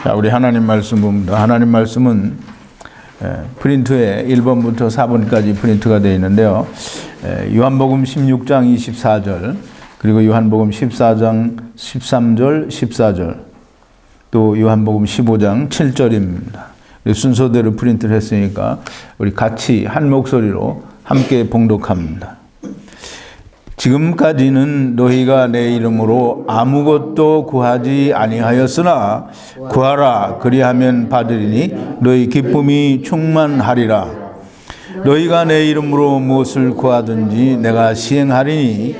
자, 우리 하나님 말씀 봅니다. 하나님 말씀은 프린트에 1번부터 4번까지 프린트가 되어 있는데요. 요한복음 16장 24절, 그리고 요한복음 14장 13절, 14절, 또 요한복음 15장 7절입니다. 순서대로 프린트를 했으니까 우리 같이 한 목소리로 함께 봉독합니다. 지금까지는 너희가 내 이름으로 아무것도 구하지 아니하였으나 구하라 그리하면 받으리니 너희 기쁨이 충만하리라. 너희가 내 이름으로 무엇을 구하든지 내가 시행하리니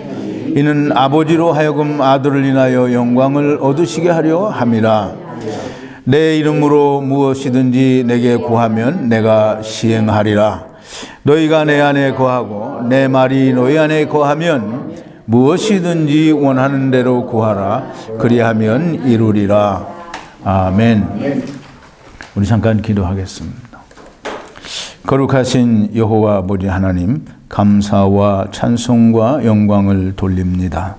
이는 아버지로 하여금 아들을 인하여 영광을 얻으시게 하려 함이라. 내 이름으로 무엇이든지 내게 구하면 내가 시행하리라. 너희가 내 안에 거하고 내 말이 너희 안에 거하면 무엇이든지 원하는 대로 구하라 그리하면 이루리라. 아멘. 우리 잠깐 기도하겠습니다. 거룩하신 여호와 아버지 하나님, 감사와 찬송과 영광을 돌립니다.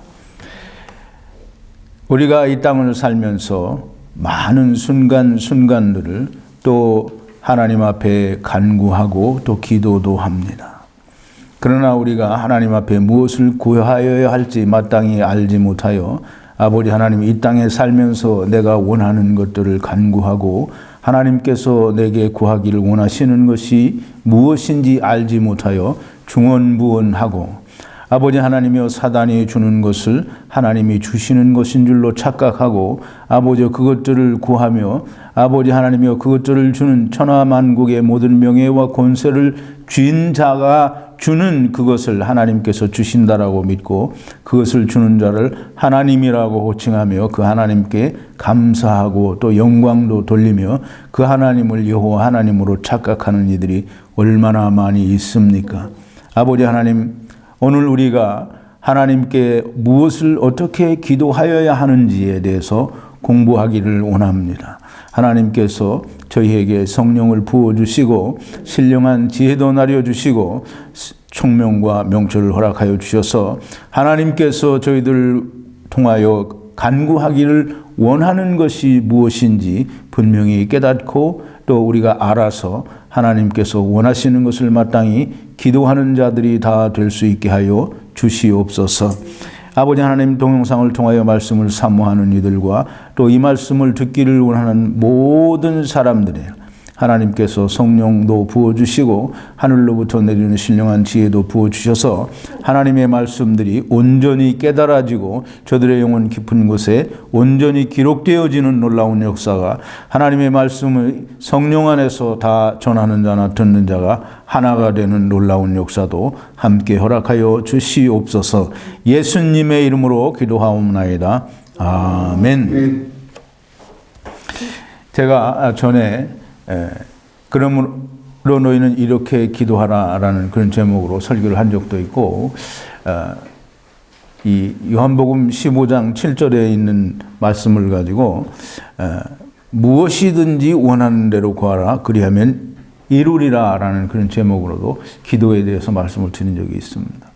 우리가 이 땅을 살면서 많은 순간순간들을 또 하나님 앞에 간구하고 또 기도도 합니다. 그러나 우리가 하나님 앞에 무엇을 구하여야 할지 마땅히 알지 못하여 아버지 하나님, 이 땅에 살면서 내가 원하는 것들을 간구하고 하나님께서 내게 구하기를 원하시는 것이 무엇인지 알지 못하여 중언부언하고 아버지 하나님이여 사단이 주는 것을 하나님이 주시는 것인 줄로 착각하고 아버지 그것들을 구하며 아버지 하나님이여 그것들을 주는 천하만국의 모든 명예와 권세를 쥔 자가 주는 그것을 하나님께서 주신다라고 믿고 그것을 주는 자를 하나님이라고 호칭하며 그 하나님께 감사하고 또 영광도 돌리며 그 하나님을 여호와 하나님으로 착각하는 이들이 얼마나 많이 있습니까? 아버지 하나님, 오늘 우리가 하나님께 무엇을 어떻게 기도하여야 하는지에 대해서 공부하기를 원합니다. 하나님께서 저희에게 성령을 부어주시고 신령한 지혜도 나려주시고 총명과 명철을 허락하여 주셔서 하나님께서 저희들을 통하여 간구하기를 원하는 것이 무엇인지 분명히 깨닫고 또 우리가 알아서 하나님께서 원하시는 것을 마땅히 기도하는 자들이 다 될 수 있게 하여 주시옵소서. 아버지 하나님, 동영상을 통하여 말씀을 사모하는 이들과 또 이 말씀을 듣기를 원하는 모든 사람들이 하나님께서 성령도 부어주시고 하늘로부터 내리는 신령한 지혜도 부어주셔서 하나님의 말씀들이 온전히 깨달아지고 저들의 영혼 깊은 곳에 온전히 기록되어지는 놀라운 역사가 하나님의 말씀을 성령 안에서 다 전하는 자나 듣는 자가 하나가 되는 놀라운 역사도 함께 허락하여 주시옵소서. 예수님의 이름으로 기도하옵나이다. 아멘. 제가 전에 그러므로 너희는 이렇게 기도하라라는 그런 제목으로 설교를 한 적도 있고, 이 요한복음 15장 7절에 있는 말씀을 가지고 무엇이든지 원하는 대로 구하라 그리하면 이루리라라는 그런 제목으로도 기도에 대해서 말씀을 드린 적이 있습니다.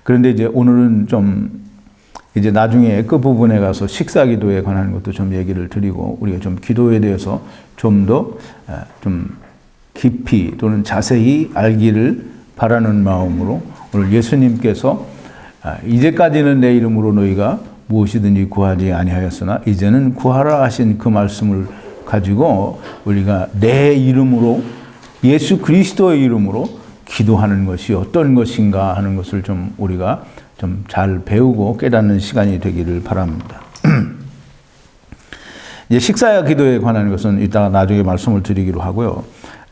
그런데 이제 오늘은 좀 이제 나중에 그 부분에 가서 식사 기도에 관한 것도 좀 얘기를 드리고 우리가 좀 기도에 대해서 좀 더 좀 깊이 또는 자세히 알기를 바라는 마음으로 오늘 예수님께서 이제까지는 내 이름으로 너희가 무엇이든지 구하지 아니하였으나 이제는 구하라 하신 그 말씀을 가지고 우리가 내 이름으로 예수 그리스도의 이름으로 기도하는 것이 어떤 것인가 하는 것을 좀 우리가 좀 잘 배우고 깨닫는 시간이 되기를 바랍니다. 이제 식사 기도에 관한 것은 이따가 나중에 말씀을 드리기로 하고요.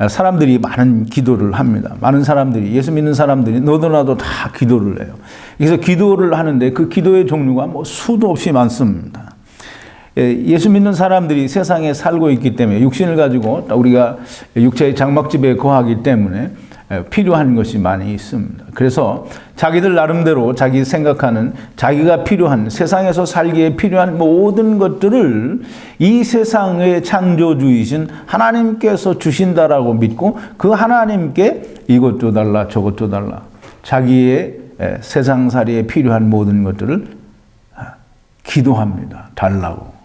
사람들이 많은 기도를 합니다. 많은 사람들이, 예수 믿는 사람들이 너도 나도 다 기도를 해요. 그래서 기도를 하는데 그 기도의 종류가 뭐 수도 없이 많습니다. 예수 믿는 사람들이 세상에 살고 있기 때문에 육신을 가지고 우리가 육체의 장막집에 거하기 때문에 필요한 것이 많이 있습니다. 그래서 자기들 나름대로 자기 생각하는 자기가 필요한 세상에서 살기에 필요한 모든 것들을 이 세상의 창조주이신 하나님께서 주신다라고 믿고 그 하나님께 이것도 달라 저것도 달라 자기의 세상살이에 필요한 모든 것들을 기도합니다. 달라고.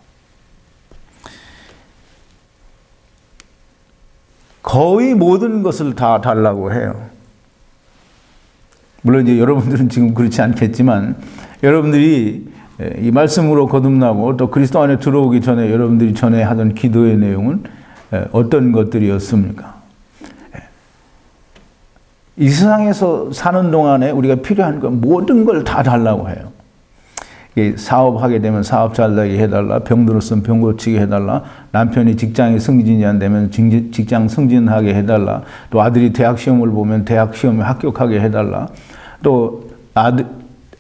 거의 모든 것을 다 달라고 해요. 물론 이제 여러분들은 지금 그렇지 않겠지만 여러분들이 이 말씀으로 거듭나고 또 그리스도 안에 들어오기 전에 여러분들이 전에 하던 기도의 내용은 어떤 것들이었습니까? 이 세상에서 사는 동안에 우리가 필요한 것 모든 걸 다 달라고 해요. 사업하게 되면 사업 잘되게 해달라, 병 들었으면 병 고치게 해달라, 남편이 직장에 승진이 안 되면 직장 승진하게 해달라, 또 아들이 대학 시험을 보면 대학 시험에 합격하게 해달라, 또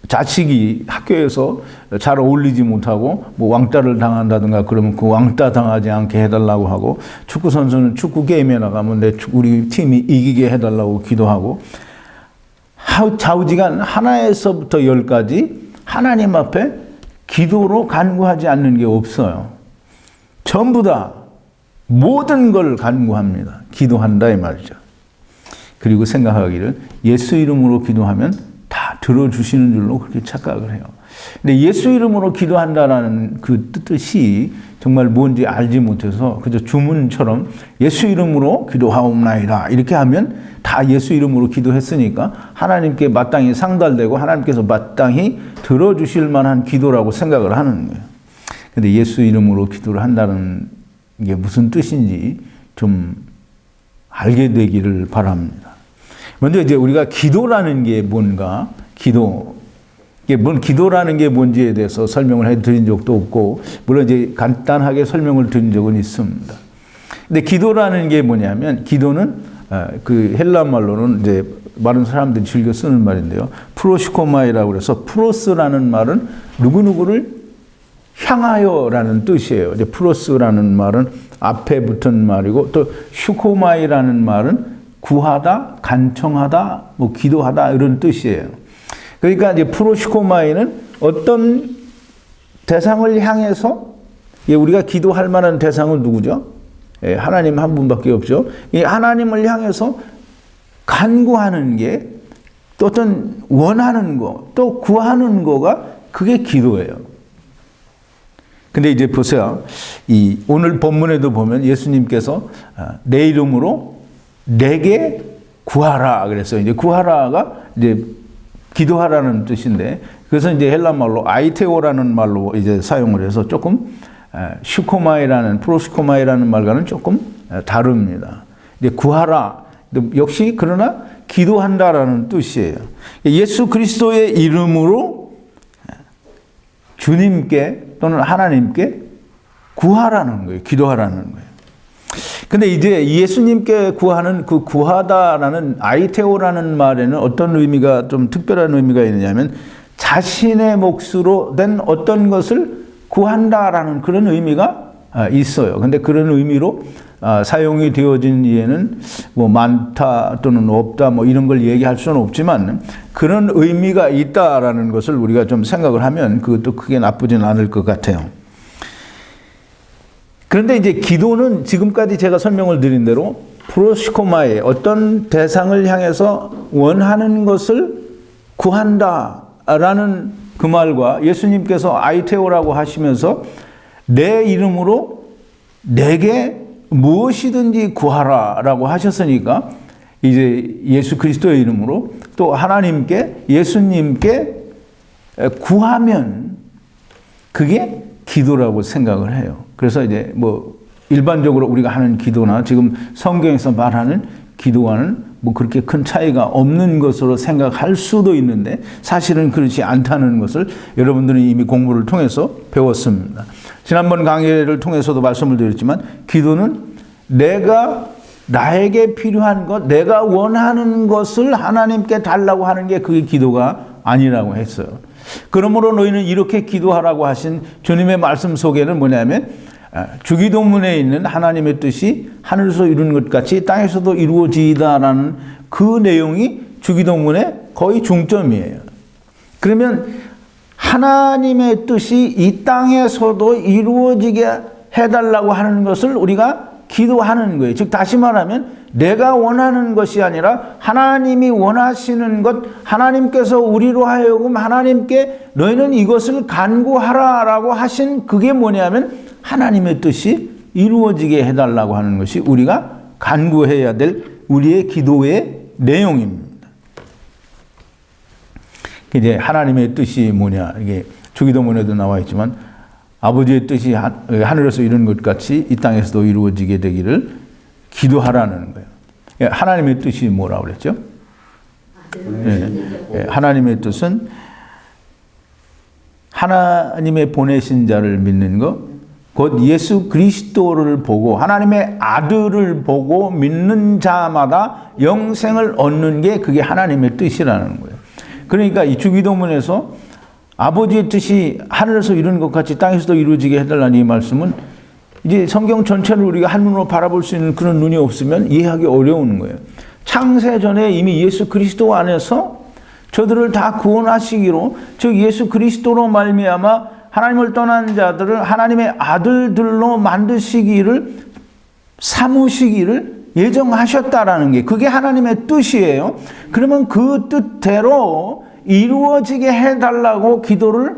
자식이 학교에서 잘 어울리지 못하고 뭐 왕따를 당한다든가 그러면 그 왕따 당하지 않게 해달라고 하고, 축구 선수는 축구 게임에 나가면 우리 팀이 이기게 해달라고 기도하고, 좌우지간 하나에서부터 10까지 하나님 앞에 기도로 간구하지 않는 게 없어요. 전부 다 모든 걸 간구합니다. 기도한다 이 말이죠. 그리고 생각하기를 예수 이름으로 기도하면 다 들어주시는 줄로 그렇게 착각을 해요. 근데 예수 이름으로 기도한다라는 그 뜻이 정말 뭔지 알지 못해서 그저 주문처럼 예수 이름으로 기도하옵나이다 이렇게 하면 다 예수 이름으로 기도했으니까 하나님께 마땅히 상달되고 하나님께서 마땅히 들어주실 만한 기도라고 생각을 하는 거예요. 근데 예수 이름으로 기도를 한다는 게 무슨 뜻인지 좀 알게 되기를 바랍니다. 먼저 이제 우리가 기도라는 게 뭔가, 기도라는 게 뭔지에 대해서 설명을 해드린 적도 없고, 물론 이제 간단하게 설명을 드린 적은 있습니다. 근데 기도라는 게 뭐냐면, 기도는 그 헬라 말로는 이제 많은 사람들이 즐겨 쓰는 말인데요. 프로시코마이라고 그래서 프로스라는 말은 누구누구를 향하여라는 뜻이에요. 이제 프로스라는 말은 앞에 붙은 말이고, 또 슈코마이라는 말은 구하다, 간청하다, 뭐 기도하다 이런 뜻이에요. 그러니까 이제 프로시코마이는 어떤 대상을 향해서, 우리가 기도할 만한 대상은 누구죠? 하나님 한 분밖에 없죠. 이 하나님을 향해서 간구하는 게, 또 어떤 원하는 거, 또 구하는 거가 그게 기도예요. 근데 이제 보세요. 이 오늘 본문에도 보면 예수님께서 내 이름으로 내게 구하라 그랬어요. 이제 구하라가 이제 기도하라는 뜻인데, 그래서 이제 헬라 말로 아이테오라는 말로 이제 사용을 해서 조금 슈코마이라는, 프로스코마이라는 말과는 조금 다릅니다. 이제 구하라 역시 그러나 기도한다라는 뜻이에요. 예수 그리스도의 이름으로 주님께 또는 하나님께 구하라는 거예요. 기도하라는 거예요. 근데 이제 예수님께 구하는 그 구하다라는 아이테오라는 말에는 어떤 의미가, 좀 특별한 의미가 있느냐면 자신의 몫으로 된 어떤 것을 구한다라는 그런 의미가 있어요. 근데 그런 의미로 사용이 되어진 예는 뭐 많다 또는 없다 뭐 이런 걸 얘기할 수는 없지만 그런 의미가 있다라는 것을 우리가 좀 생각을 하면 그것도 크게 나쁘진 않을 것 같아요. 그런데 이제 기도는 지금까지 제가 설명을 드린 대로 프로시코마의 어떤 대상을 향해서 원하는 것을 구한다라는 그 말과 예수님께서 아이테오라고 하시면서 내 이름으로 내게 무엇이든지 구하라라고 하셨으니까 이제 예수 그리스도의 이름으로 또 하나님께, 예수님께 구하면 그게 기도라고 생각을 해요. 그래서 이제 뭐 일반적으로 우리가 하는 기도나 지금 성경에서 말하는 기도와는 뭐 그렇게 큰 차이가 없는 것으로 생각할 수도 있는데 사실은 그렇지 않다는 것을 여러분들은 이미 공부를 통해서 배웠습니다. 지난번 강의를 통해서도 말씀을 드렸지만 기도는 내가 나에게 필요한 것, 내가 원하는 것을 하나님께 달라고 하는 게 그게 기도가 아니라고 했어요. 그러므로 너희는 이렇게 기도하라고 하신 주님의 말씀 속에는 뭐냐면 주기도문에 있는 하나님의 뜻이 하늘에서 이루는 것 같이 땅에서도 이루어지이다라는 그 내용이 주기도문의 거의 중점이에요. 그러면 하나님의 뜻이 이 땅에서도 이루어지게 해달라고 하는 것을 우리가 기도하는 거예요. 즉 다시 말하면 내가 원하는 것이 아니라 하나님이 원하시는 것, 하나님께서 우리로 하여금 하나님께 너희는 이것을 간구하라라고 하신 그게 뭐냐면 하나님의 뜻이 이루어지게 해달라고 하는 것이 우리가 간구해야 될 우리의 기도의 내용입니다. 이제 하나님의 뜻이 뭐냐, 이게 주기도문에도 나와 있지만 아버지의 뜻이 하늘에서 이룬 것 같이 이 땅에서도 이루어지게 되기를 기도하라는 거예요. 하나님의 뜻이 뭐라고 그랬죠? 하나님의 뜻은 하나님의 보내신 자를 믿는 것, 곧 예수 그리스도를 보고 하나님의 아들을 보고 믿는 자마다 영생을 얻는 게 그게 하나님의 뜻이라는 거예요. 그러니까 이 주기도문에서 아버지의 뜻이 하늘에서 이루는 것 같이 땅에서도 이루어지게 해달라는 이 말씀은 이제 성경 전체를 우리가 한눈으로 바라볼 수 있는 그런 눈이 없으면 이해하기 어려운 거예요. 창세전에 이미 예수 그리스도 안에서 저들을 다 구원하시기로, 즉 예수 그리스도로 말미암아 하나님을 떠난 자들을 하나님의 아들들로 만드시기를, 삼으시기를 예정하셨다라는 게 그게 하나님의 뜻이에요. 그러면 그 뜻대로 이루어지게 해달라고 기도를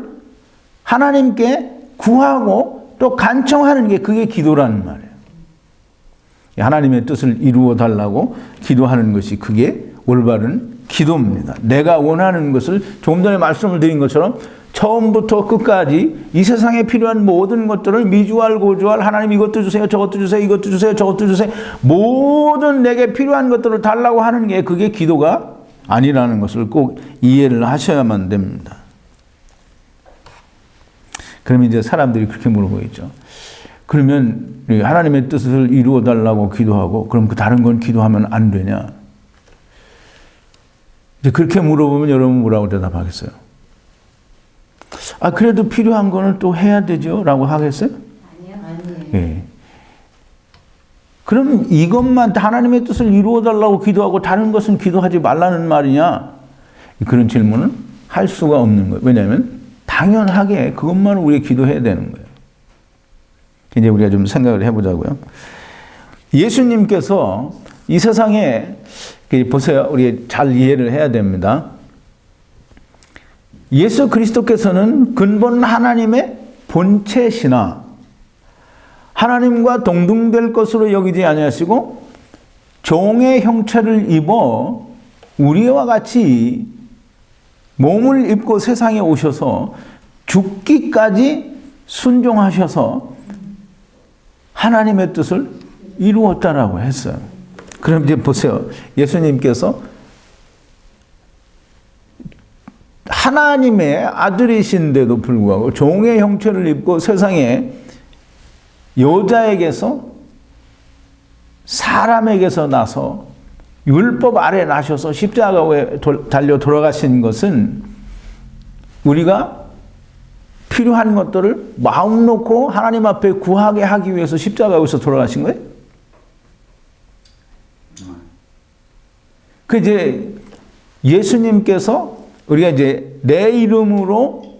하나님께 구하고 또 간청하는 게 그게 기도라는 말이에요. 하나님의 뜻을 이루어 달라고 기도하는 것이 그게 올바른 기도입니다. 내가 원하는 것을 조금 전에 말씀을 드린 것처럼 처음부터 끝까지 이 세상에 필요한 모든 것들을 미주알 고주알 하나님 이것도 주세요, 저것도 주세요, 이것도 주세요, 저것도 주세요, 모든 내게 필요한 것들을 달라고 하는 게 그게 기도가 아니라는 것을 꼭 이해를 하셔야만 됩니다. 그러면 이제 사람들이 그렇게 물어보고 있죠. 그러면 하나님의 뜻을 이루어 달라고 기도하고 그럼 그 다른 건 기도하면 안 되냐? 이제 그렇게 물어보면 여러분 뭐라고 대답하겠어요? 아, 그래도 필요한 거는 또 해야 되죠? 라고 하겠어요? 아니요. 예. 그럼 이것만 하나님의 뜻을 이루어 달라고 기도하고 다른 것은 기도하지 말라는 말이냐? 그런 질문은 할 수가 없는 거예요. 왜냐하면 당연하게 그것만 우리가 기도해야 되는 거예요. 이제 우리가 좀 생각을 해보자고요. 예수님께서 이 세상에 보세요. 우리 잘 이해를 해야 됩니다. 예수 그리스도께서는 근본 하나님의 본체시나 하나님과 동등될 것으로 여기지 아니하시고 종의 형체를 입어 우리와 같이 몸을 입고 세상에 오셔서 죽기까지 순종하셔서 하나님의 뜻을 이루었다라고 했어요. 그럼 이제 보세요. 예수님께서 하나님의 아들이신데도 불구하고 종의 형체를 입고 세상에 여자에게서 사람에게서 나서 율법 아래 나셔서 십자가에 달려 돌아가신 것은 우리가 필요한 것들을 마음 놓고 하나님 앞에 구하게 하기 위해서 십자가에서 돌아가신 거예요? 그 이제 예수님께서 우리가 이제 내 이름으로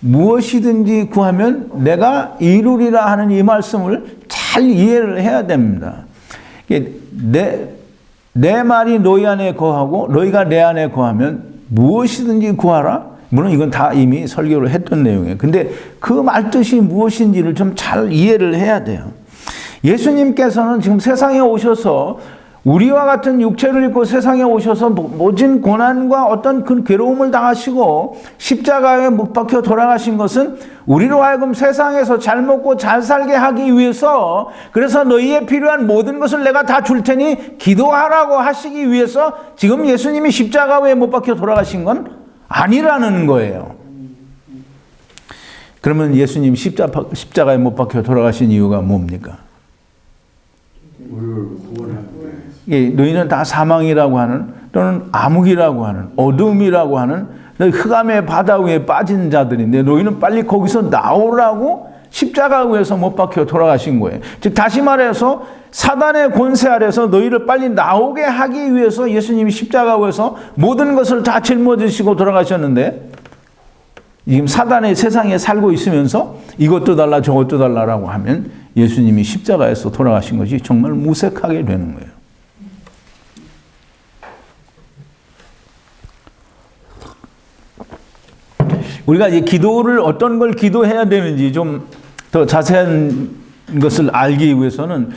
무엇이든지 구하면 내가 이루리라 하는 이 말씀을 잘 이해를 해야 됩니다. 내 말이 너희 안에 거하고 너희가 내 안에 거하면 무엇이든지 구하라. 물론 이건 다 이미 설교를 했던 내용이에요. 근데 그 말뜻이 무엇인지를 좀 잘 이해를 해야 돼요. 예수님께서는 지금 세상에 오셔서 우리와 같은 육체를 입고 세상에 오셔서 모진 고난과 어떤 그 괴로움을 당하시고 십자가에 못 박혀 돌아가신 것은 우리로 하여금 세상에서 잘 먹고 잘 살게 하기 위해서, 그래서 너희의 필요한 모든 것을 내가 다 줄 테니 기도하라고 하시기 위해서 지금 예수님이 십자가에 못 박혀 돌아가신 건 아니라는 거예요. 그러면 예수님 십자가에 못 박혀 돌아가신 이유가 뭡니까? 너희는 다 사망이라고 하는, 또는 암흑이라고 하는, 어둠이라고 하는 흑암의 바다 위에 빠진 자들인데 너희는 빨리 거기서 나오라고 십자가 위에서 못 박혀 돌아가신 거예요. 즉 다시 말해서 사단의 권세 아래서 너희를 빨리 나오게 하기 위해서 예수님이 십자가 위에서 모든 것을 다 짊어지시고 돌아가셨는데, 지금 사단의 세상에 살고 있으면서 이것도 달라 저것도 달라라고 하면 예수님이 십자가에서 돌아가신 것이 정말 무색하게 되는 거예요. 우리가 이 기도를 어떤 걸 기도해야 되는지 좀 더 자세한 것을 알기 위해서는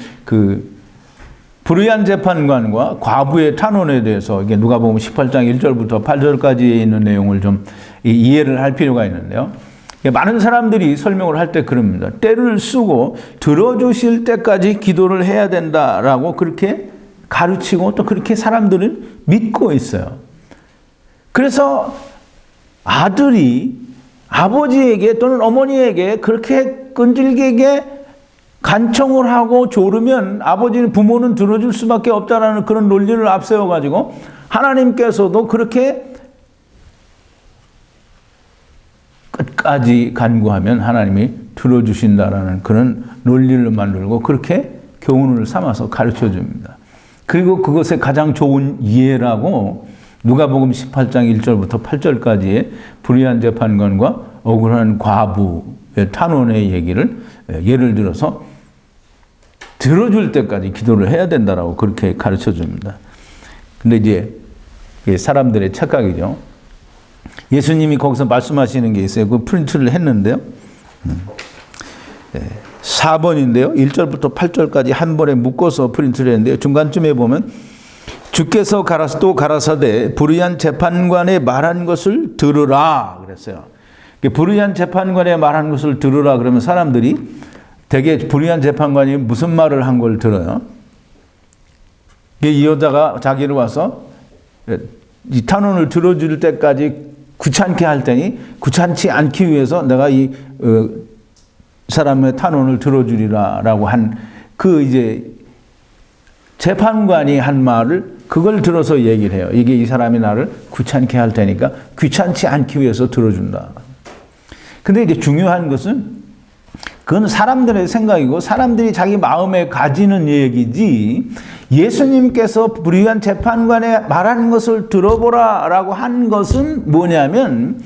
불의한 재판관과 과부의 탄원에 대해서 이게 누가복음 18장 1절부터 8절까지에 있는 내용을 좀 이해를 할 필요가 있는데요. 많은 사람들이 설명을 할 때 그럽니다. 때를 쓰고 들어주실 때까지 기도를 해야 된다라고 그렇게 가르치고 또 그렇게 사람들은 믿고 있어요. 그래서 아들이 아버지에게 또는 어머니에게 그렇게 끈질기게 간청을 하고 조르면 아버지는 부모는 들어줄 수밖에 없다라는 그런 논리를 앞세워가지고 하나님께서도 그렇게 끝까지 간구하면 하나님이 들어주신다라는 그런 논리를 만들고 그렇게 교훈을 삼아서 가르쳐 줍니다. 그리고 그것의 가장 좋은 이해라고 누가복음 18장 1절부터 8절까지의 불의한 재판관과 억울한 과부의 탄원의 얘기를 예를 들어서 들어줄 때까지 기도를 해야 된다라고 그렇게 가르쳐 줍니다. 근데 이제 사람들의 착각이죠. 예수님이 거기서 말씀하시는 게 있어요. 그 프린트를 했는데요. 4번인데요. 1절부터 8절까지 한 번에 묶어서 프린트를 했는데요. 중간쯤에 보면 주께서 또 가라사대 불의한 재판관의 말한 것을 들으라 그랬어요. 불의한 재판관의 말한 것을 들으라 그러면 사람들이 되게 불의한 재판관이 무슨 말을 한 걸 들어요. 이 여자가 자기를 와서 이 탄원을 들어줄 때까지 귀찮게 할 테니 귀찮지 않기 위해서 내가 이 사람의 탄원을 들어주리라라고 한 그 이제 재판관이 한 말을 그걸 들어서 얘기를 해요. 이게 이 사람이 나를 귀찮게 할 테니까 귀찮지 않기 위해서 들어준다. 근데 이제 중요한 것은 그건 사람들의 생각이고 사람들이 자기 마음에 가지는 얘기지 예수님께서 불의한 재판관에 말하는 것을 들어보라라고 한 것은 뭐냐면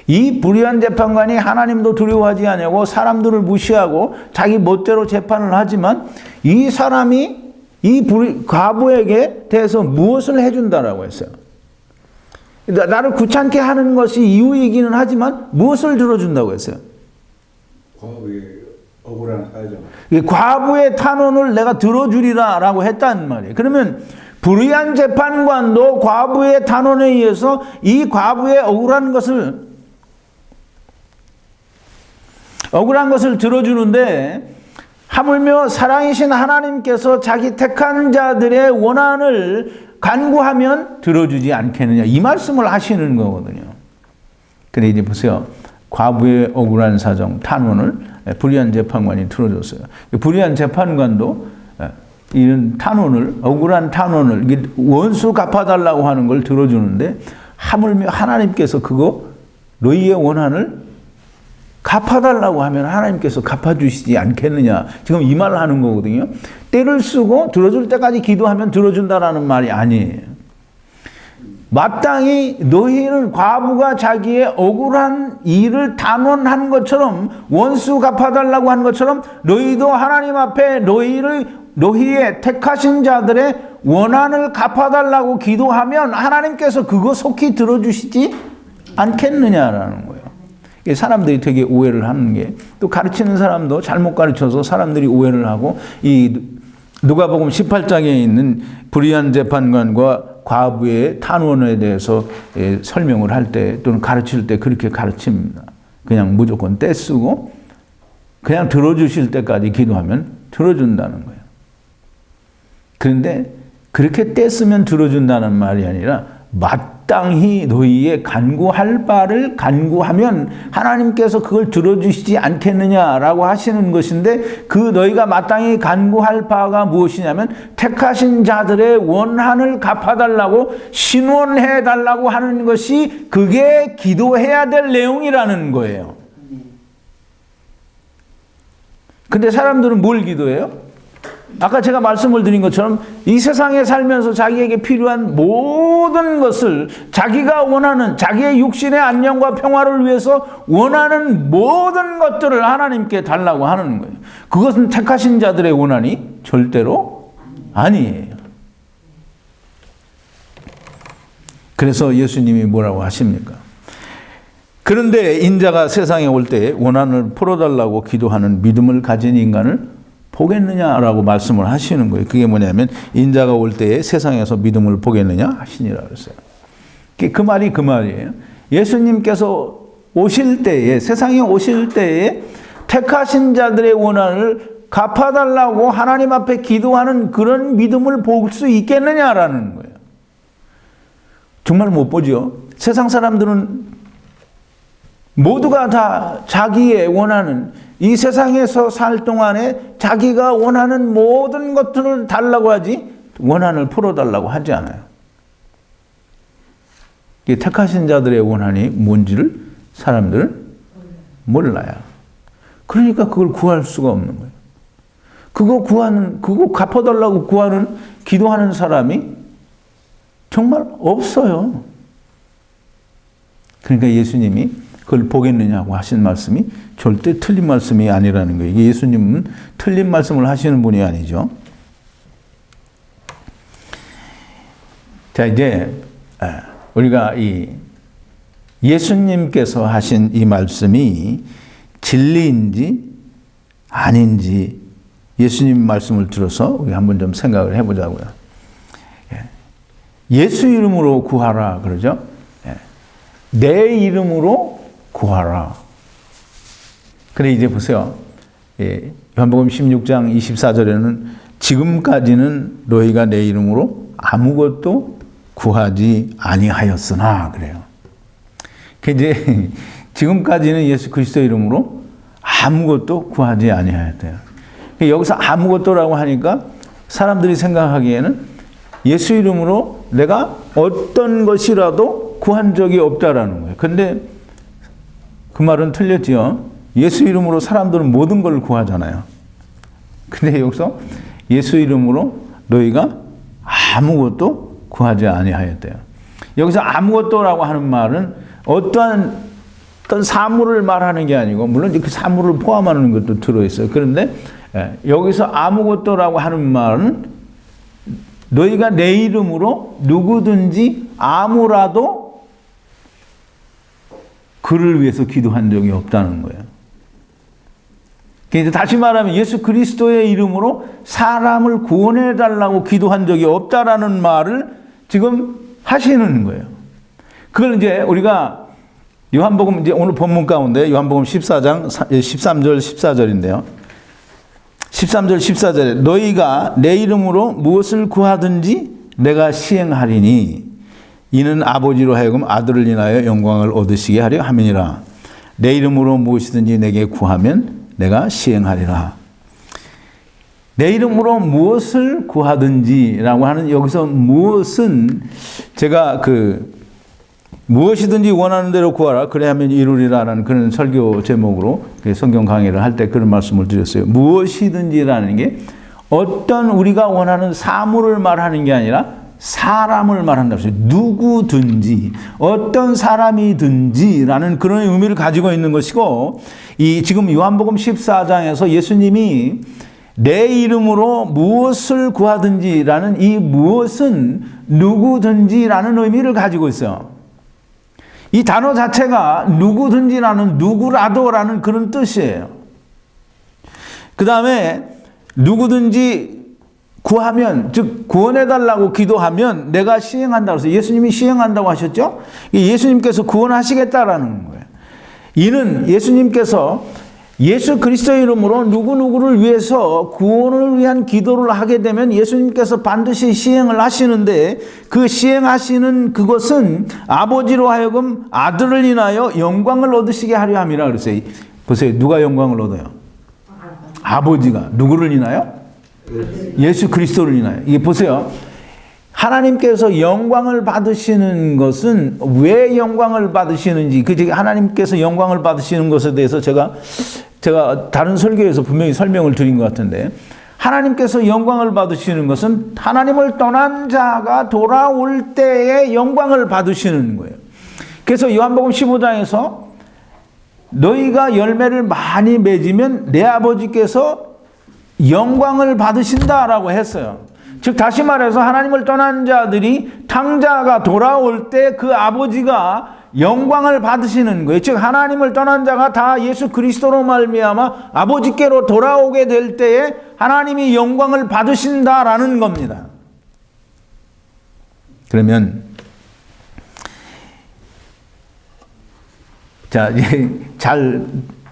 이 불의한 재판관이 하나님도 두려워하지 않냐고 사람들을 무시하고 자기 멋대로 재판을 하지만 이 사람이 이 과부에게 대해서 무엇을 해준다라고 했어요. 나를 귀찮게 하는 것이 이유이기는 하지만 무엇을 들어준다고 했어요. 과부의 억울한 사정. 과부의 탄원을 내가 들어주리라라고 했단 말이에요. 그러면 불의한 재판관도 과부의 탄원에 의해서 이 과부의 억울한 것을 들어주는데 하물며 사랑이신 하나님께서 자기 택한 자들의 원한을 간구하면 들어주지 않겠느냐 이 말씀을 하시는 거거든요. 근데 이제 보세요. 과부의 억울한 사정 탄원을 불의한 재판관이 들어줬어요. 불의한 재판관도 이런 탄원을 억울한 탄원을 원수 갚아달라고 하는 걸 들어주는데 하물며 하나님께서 그거 너희의 원한을 갚아달라고 하면 하나님께서 갚아주시지 않겠느냐. 지금 이 말을 하는 거거든요. 때를 쓰고 들어줄 때까지 기도하면 들어준다라는 말이 아니에요. 마땅히 너희는 과부가 자기의 억울한 일을 단언한 것처럼 원수 갚아달라고 한 것처럼 너희도 하나님 앞에 너희의 택하신 자들의 원한을 갚아달라고 기도하면 하나님께서 그거 속히 들어주시지 않겠느냐라는 거예요. 사람들이 되게 오해를 하는 게 또 가르치는 사람도 잘못 가르쳐서 사람들이 오해를 하고 이 누가복음 18장에 있는 불의한 재판관과 과부의 탄원에 대해서 설명을 할 때 또는 가르칠 때 그렇게 가르칩니다. 그냥 무조건 떼쓰고 그냥 들어주실 때까지 기도하면 들어준다는 거예요. 그런데 그렇게 떼쓰면 들어준다는 말이 아니라 마땅히 너희의 간구할 바를 간구하면 하나님께서 그걸 들어주시지 않겠느냐라고 하시는 것인데 그 너희가 마땅히 간구할 바가 무엇이냐면 택하신 자들의 원한을 갚아달라고 신원해달라고 하는 것이 그게 기도해야 될 내용이라는 거예요. 근데 사람들은 뭘 기도해요? 아까 제가 말씀을 드린 것처럼 이 세상에 살면서 자기에게 필요한 모든 것을 자기가 원하는 자기의 육신의 안녕과 평화를 위해서 원하는 모든 것들을 하나님께 달라고 하는 거예요. 그것은 택하신 자들의 원한이 절대로 아니에요. 그래서 예수님이 뭐라고 하십니까? 그런데 인자가 세상에 올 때 원한을 풀어달라고 기도하는 믿음을 가진 인간을 보겠느냐라고 말씀을 하시는 거예요. 그게 뭐냐면 인자가 올 때에 세상에서 믿음을 보겠느냐 하시니라 그랬어요. 그 말이 그 말이에요. 예수님께서 오실 때에, 세상에 오실 때에 택하신 자들의 원한을 갚아달라고 하나님 앞에 기도하는 그런 믿음을 볼 수 있겠느냐라는 거예요. 정말 못 보죠. 세상 사람들은 모두가 다 자기의 원하는, 이 세상에서 살 동안에 자기가 원하는 모든 것들을 달라고 하지 원한을 풀어달라고 하지 않아요. 이 택하신 자들의 원한이 뭔지를 사람들은 몰라요. 그러니까 그걸 구할 수가 없는 거예요. 그거 갚아달라고 구하는, 기도하는 사람이 정말 없어요. 그러니까 예수님이 그걸 보겠느냐고 하신 말씀이 절대 틀린 말씀이 아니라는 거예요. 예수님은 틀린 말씀을 하시는 분이 아니죠. 자, 이제 우리가 이 예수님께서 하신 이 말씀이 진리인지 아닌지 예수님 말씀을 들어서 우리 한번 좀 생각을 해보자고요. 예수 이름으로 구하라 그러죠. 내 이름으로 구하라. 그래 이제 보세요. 요한복음 16장 24절에는 지금까지는 너희가 내 이름으로 아무것도 구하지 아니하였으나 그래요. 이제 지금까지는 예수 그리스도 이름으로 아무것도 구하지 아니하였대요. 여기서 아무것도라고 하니까 사람들이 생각하기에는 예수 이름으로 내가 어떤 것이라도 구한 적이 없다라는 거예요. 근데 그 말은 틀렸지요. 예수 이름으로 사람들은 모든 걸 구하잖아요. 근데 여기서 예수 이름으로 너희가 아무것도 구하지 아니하였대요. 여기서 아무것도라고 하는 말은 어떤 사물을 말하는 게 아니고, 물론 그 사물을 포함하는 것도 들어있어요. 그런데 여기서 아무것도라고 하는 말은 너희가 내 이름으로 누구든지 아무라도 그를 위해서 기도한 적이 없다는 거예요. 그래서 다시 말하면 예수 그리스도의 이름으로 사람을 구원해 달라고 기도한 적이 없다라는 말을 지금 하시는 거예요. 그걸 이제 우리가 요한복음, 이제 오늘 본문 가운데 요한복음 14장 13절 14절인데요. 13절 14절에 너희가 내 이름으로 무엇을 구하든지 내가 시행하리니 이는 아버지로 하여금 아들을 인하여 영광을 얻으시게 하려 함이니라. 내 이름으로 무엇이든지 내게 구하면 내가 시행하리라. 내 이름으로 무엇을 구하든지라고 하는 여기서 무엇은 제가 무엇이든지 원하는 대로 구하라 그래야 하면 이루리라라는 그런 설교 제목으로 성경 강의를 할 때 그런 말씀을 드렸어요. 무엇이든지라는 게 어떤 우리가 원하는 사물을 말하는 게 아니라 사람을 말한다고 했어요. 누구든지 어떤 사람이든지라는 그런 의미를 가지고 있는 것이고, 이 지금 요한복음 14장에서 예수님이 내 이름으로 무엇을 구하든지라는 이 무엇은 누구든지라는 의미를 가지고 있어요. 이 단어 자체가 누구든지라는 누구라도라는 그런 뜻이에요. 그 다음에 누구든지 구하면, 즉 구원해달라고 기도하면 내가 시행한다고 해서 예수님이 시행한다고 하셨죠. 예수님께서 구원하시겠다라는 거예요. 이는 예수님께서 예수 그리스도의 이름으로 누구누구를 위해서 구원을 위한 기도를 하게 되면 예수님께서 반드시 시행을 하시는데, 그 시행하시는 그것은 아버지로 하여금 아들을 인하여 영광을 얻으시게 하려 함이라 그랬어요. 보세요. 누가 영광을 얻어요? 아버지가. 누구를 인하여? 예수 그리스도를 인하여. 이게 보세요. 하나님께서 영광을 받으시는 것은 왜 영광을 받으시는지, 그 하나님께서 영광을 받으시는 것에 대해서 제가 다른 설교에서 분명히 설명을 드린 것 같은데, 하나님께서 영광을 받으시는 것은 하나님을 떠난 자가 돌아올 때에 영광을 받으시는 거예요. 그래서 요한복음 15장에서 너희가 열매를 많이 맺으면 내 아버지께서 영광을 받으신다라고 했어요. 즉 다시 말해서 하나님을 떠난 자들이 탕자가 돌아올 때 그 아버지가 영광을 받으시는 거예요. 즉 하나님을 떠난 자가 다 예수 그리스도로 말미암아 아버지께로 돌아오게 될 때에 하나님이 영광을 받으신다라는 겁니다. 그러면 자, 잘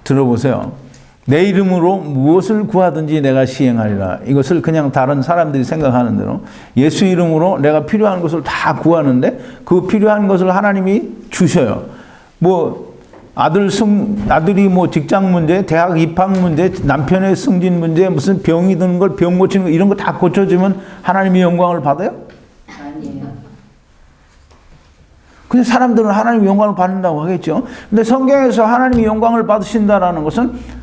들어보세요. 내 이름으로 무엇을 구하든지 내가 시행하리라. 이것을 그냥 다른 사람들이 생각하는 대로 예수 이름으로 내가 필요한 것을 다 구하는데 그 필요한 것을 하나님이 주셔요. 뭐 아들이 뭐 직장 문제, 대학 입학 문제, 남편의 승진 문제, 무슨 병이 드는 걸 병 고치는 거 이런 거 다 고쳐주면 하나님이 영광을 받아요? 아니에요. 근데 사람들은 하나님이 영광을 받는다고 하겠죠. 근데 성경에서 하나님이 영광을 받으신다라는 것은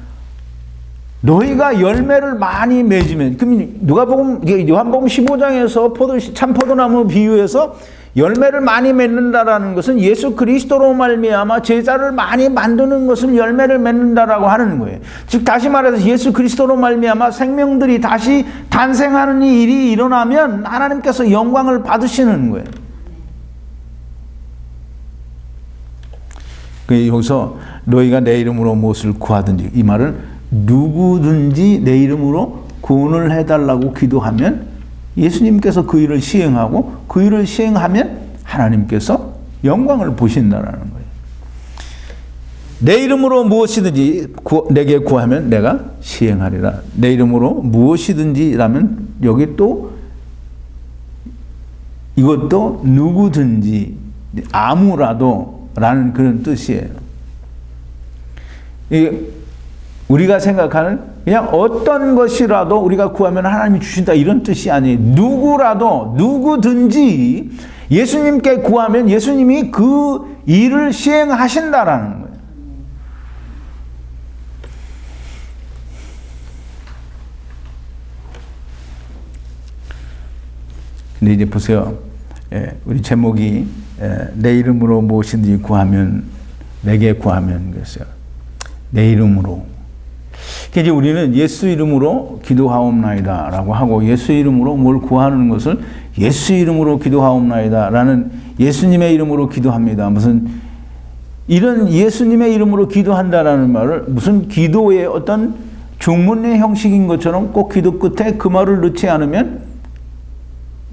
너희가 열매를 많이 맺으면, 그럼 요한복음 15장에서 참포도나무 비유해서 열매를 많이 맺는다라는 것은 예수 그리스도로 말미암아 제자를 많이 만드는 것을 열매를 맺는다라고 하는 거예요. 즉 다시 말해서 예수 그리스도로 말미암아 생명들이 다시 탄생하는 이 일이 일어나면 하나님께서 영광을 받으시는 거예요. 여기서 너희가 내 이름으로 무엇을 구하든지, 이 말은 누구든지 내 이름으로 구원을 해달라고 기도하면 예수님께서 그 일을 시행하고 그 일을 시행하면 하나님께서 영광을 보신다라는 거예요. 내 이름으로 무엇이든지 내게 구하면 내가 시행하리라. 내 이름으로 무엇이든지라면 여기 또 이것도 누구든지 아무라도 라는 그런 뜻이에요. 우리가 생각하는 그냥 어떤 것이라도 우리가 구하면 하나님이 주신다 이런 뜻이 아니에요. 누구라도 누구든지 예수님께 구하면 예수님이 그 일을 시행하신다라는 거예요. 근데 이제 보세요. 우리 제목이 내 이름으로 무엇이든지 구하면 내게 구하면 그랬어요. 내 이름으로. 이제 우리는 예수 이름으로 기도하옵나이다 라고 하고 예수 이름으로 뭘 구하는 것을 예수 이름으로 기도하옵나이다 라는 예수님의 이름으로 기도합니다. 무슨 이런 예수님의 이름으로 기도한다라는 말을 무슨 기도의 어떤 중문의 형식인 것처럼 꼭 기도 끝에 그 말을 넣지 않으면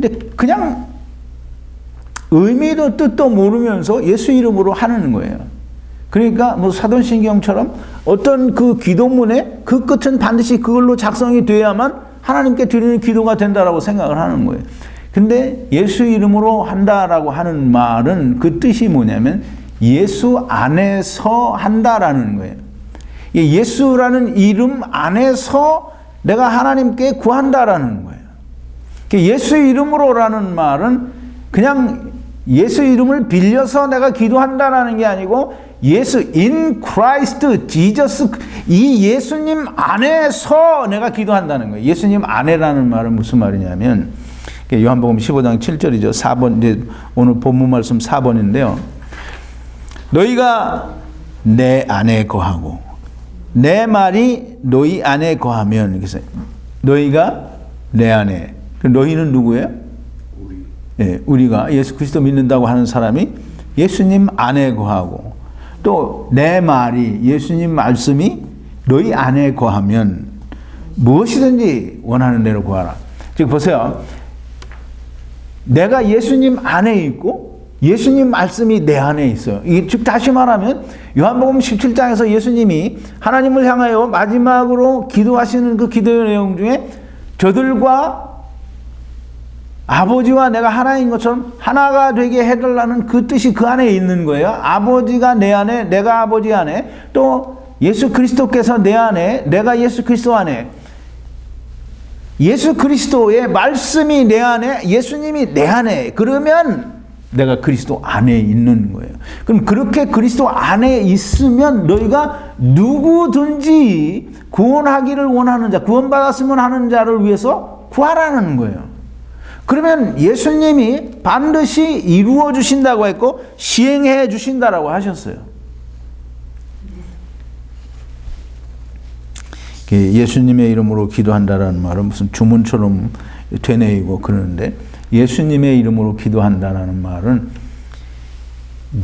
근데 그냥 의미도 뜻도 모르면서 예수 이름으로 하는 거예요. 그러니까 뭐 사도신경처럼 어떤 그 기도문에 그 끝은 반드시 그걸로 작성이 돼야만 하나님께 드리는 기도가 된다라고 생각을 하는 거예요. 근데 예수 이름으로 한다라고 하는 말은 그 뜻이 뭐냐면 예수 안에서 한다라는 거예요. 예수라는 이름 안에서 내가 하나님께 구한다라는 거예요. 예수 이름으로라는 말은 그냥 예수 이름을 빌려서 내가 기도한다라는 게 아니고 예수 in Christ Jesus 이 예수님 안에서 내가 기도한다는 거예요. 예수님 안에라는 말은 무슨 말이냐면 요한복음 15장 7절이죠. 4번 이제 오늘 본문 말씀 4번인데요. 너희가 내 안에 거하고 내 말이 너희 안에 거하면 그래서 너희가 내 안에 너희는 누구예요? 예, 우리가 예수 그리스도 믿는다고 하는 사람이 예수님 안에 거하고 또 내 말이 예수님 말씀이 너희 안에 거하면 무엇이든지 원하는 대로 구하라. 지금 보세요. 내가 예수님 안에 있고 예수님 말씀이 내 안에 있어요. 즉 다시 말하면 요한복음 17장에서 예수님이 하나님을 향하여 마지막으로 기도하시는 그 기도의 내용 중에 저들과 아버지와 내가 하나인 것처럼 하나가 되게 해달라는 그 뜻이 그 안에 있는 거예요. 아버지가 내 안에, 내가 아버지 안에, 또 예수 그리스도께서 내 안에, 내가 예수 그리스도 안에. 예수 그리스도의 말씀이 내 안에, 예수님이 내 안에. 그러면 내가 그리스도 안에 있는 거예요. 그럼 그렇게 그리스도 안에 있으면 너희가 누구든지 구원하기를 원하는 자, 구원받았으면 하는 자를 위해서 구하라는 거예요. 그러면 예수님이 반드시 이루어 주신다고 했고 시행해 주신다라고 하셨어요. 예수님의 이름으로 기도한다라는 말은 무슨 주문처럼 되뇌이고 그러는데 예수님의 이름으로 기도한다라는 말은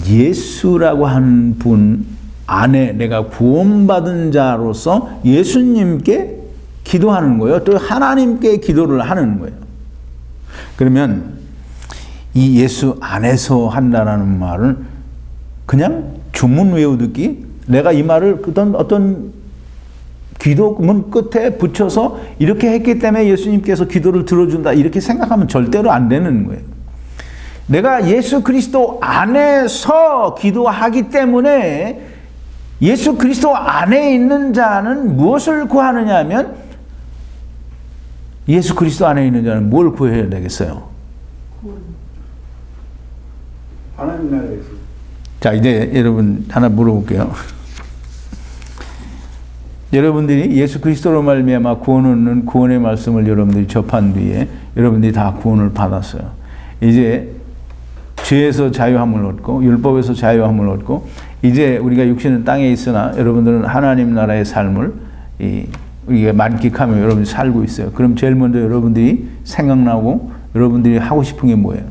예수라고 하는 분 안에 내가 구원받은 자로서 예수님께 기도하는 거예요. 또 하나님께 기도를 하는 거예요. 그러면 이 예수 안에서 한다라는 말은 그냥 주문 외우듣기, 내가 이 말을 어떤 기도문 끝에 붙여서 이렇게 했기 때문에 예수님께서 기도를 들어준다 이렇게 생각하면 절대로 안 되는 거예요. 내가 예수 그리스도 안에서 기도하기 때문에 예수 그리스도 안에 있는 자는 무엇을 구하느냐 하면 예수 그리스도 안에 있는 자는 뭘 구해야 되겠어요? 하나님 나라에서. 자, 이제 여러분 하나 물어볼게요. 여러분들이 예수 그리스도로 말미암아 구원 얻는 구원의 말씀을 여러분들이 접한 뒤에 여러분들이 다 구원을 받았어요. 이제 죄에서 자유함을 얻고 율법에서 자유함을 얻고 이제 우리가 육신은 땅에 있으나 여러분들은 하나님 나라의 삶을 우리가 만끽하며 여러분이 살고 있어요. 그럼 제일 먼저 여러분들이 생각나고 여러분들이 하고 싶은 게 뭐예요?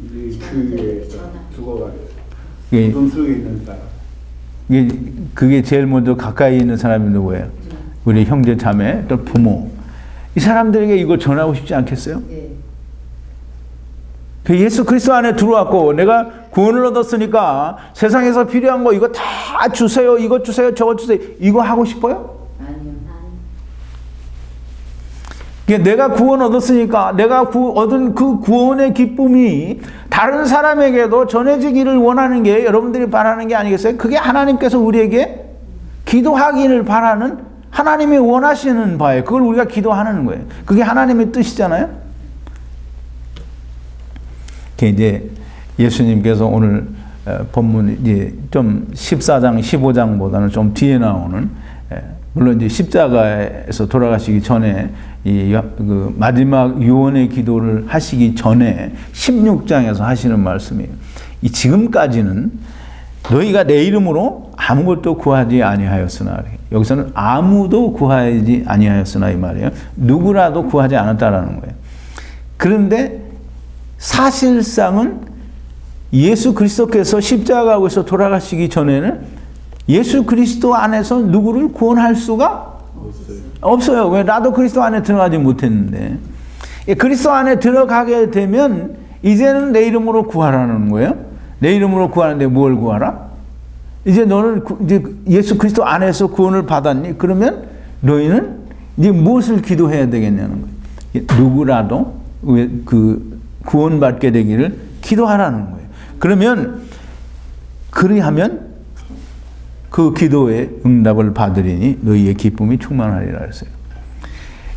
우리 주위에 죽어가지고 예. 어둠 속에 있는 사람. 그게 제일 먼저 가까이 있는 사람이 누구예요? 우리 형제 자매 또 부모. 이 사람들에게 이걸 전하고 싶지 않겠어요? 그 예수 그리스도 안에 들어왔고 내가 구원을 얻었으니까 세상에서 필요한 거 이거 다 주세요. 이것 주세요. 저것 주세요. 이거 하고 싶어요? 아니요. 내가 구원 얻었으니까 내가 얻은 그 구원의 기쁨이 다른 사람에게도 전해지기를 원하는 게 여러분들이 바라는 게 아니겠어요? 그게 하나님께서 우리에게 기도하기를 바라는 하나님이 원하시는 바예요. 그걸 우리가 기도하는 거예요. 그게 하나님의 뜻이잖아요. 이제 예수님께서 오늘 본문 이제 좀 14장, 15장보다는 좀 뒤에 나오는 물론 이제 십자가에서 돌아가시기 전에 그 마지막 유언의 기도를 하시기 전에 16장에서 하시는 말씀이에요. 이 지금까지는 너희가 내 이름으로 아무것도 구하지 아니하였으나 여기서는 아무도 구하지 아니하였으나 이 말이에요. 누구라도 구하지 않았다라는 거예요. 그런데 사실상은 예수 그리스도께서 십자가에서 돌아가시기 전에는 예수 그리스도 안에서 누구를 구원할 수가 없어요. 왜? 나도 그리스도 안에 들어가지 못했는데. 그리스도 안에 들어가게 되면 이제는 내 이름으로 구하라는 거예요. 내 이름으로 구하는데 뭘 구하라? 이제 너는 이제 예수 그리스도 안에서 구원을 받았니? 그러면 너희는 이제 무엇을 기도해야 되겠냐는 거예요. 누구라도 그 구원받게 되기를 기도하라는 거예요. 그러면 그리하면 그 기도의 응답을 받으리니 너희의 기쁨이 충만하리라 했어요.